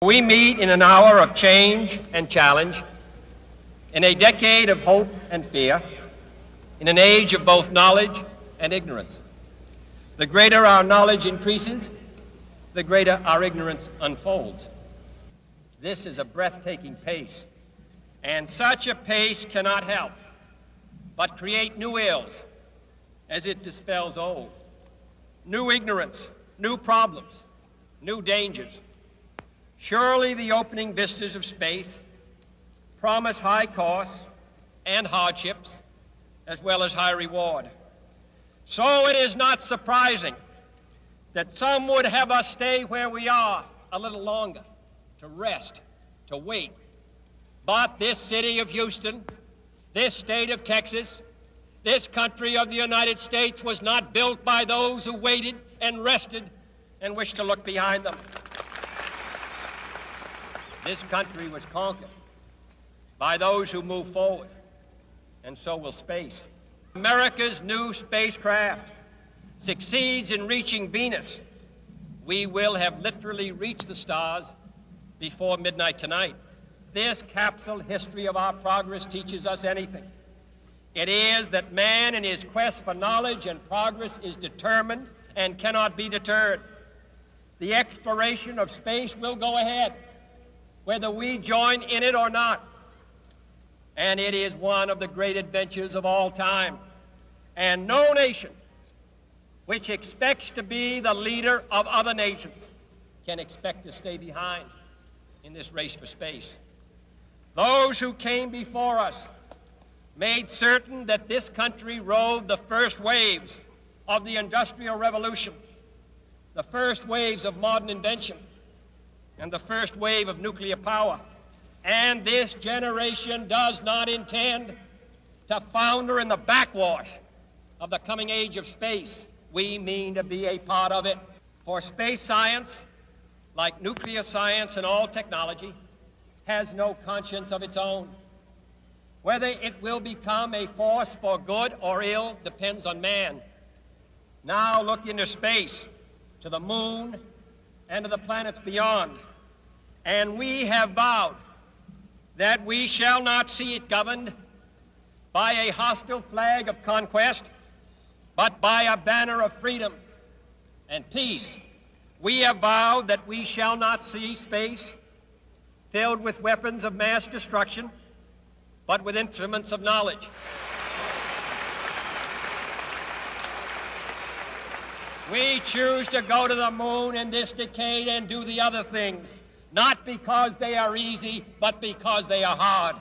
We meet in an hour of change and challenge, in a decade of hope and fear, in an age of both knowledge and ignorance. The greater our knowledge increases, the greater our ignorance unfolds. This is a breathtaking pace, and such a pace cannot help but create new ills as it dispels old. New ignorance, new problems, new dangers. Surely the opening vistas of space promise high costs and hardships, as well as high reward. So it is not surprising that some would have us stay where we are a little longer, to rest, to wait. But this city of Houston, this state of Texas, this country of the United States was not built by those who waited and rested and wished to look behind them. This country was conquered by those who move forward, and so will space. America's new spacecraft succeeds in reaching Venus. We will have literally reached the stars before midnight tonight. This capsule history of our progress teaches us anything. It is that man in his quest for knowledge and progress is determined and cannot be deterred. The exploration of space will go ahead, whether we join in it or not. And it is one of the great adventures of all time. And no nation which expects to be the leader of other nations can expect to stay behind in this race for space. Those who came before us made certain that this country rode the first waves of the Industrial Revolution, the first waves of modern invention, and the first wave of nuclear power. And this generation does not intend to founder in the backwash of the coming age of space. We mean to be a part of it. For space science, like nuclear science and all technology, has no conscience of its own. Whether it will become a force for good or ill depends on man. Now look into space, to the moon, and to the planets beyond. And we have vowed that we shall not see it governed by a hostile flag of conquest, but by a banner of freedom and peace. We have vowed that we shall not see space filled with weapons of mass destruction, but with instruments of knowledge. We choose to go to the moon in this decade and do the other things, not because they are easy, but because they are hard.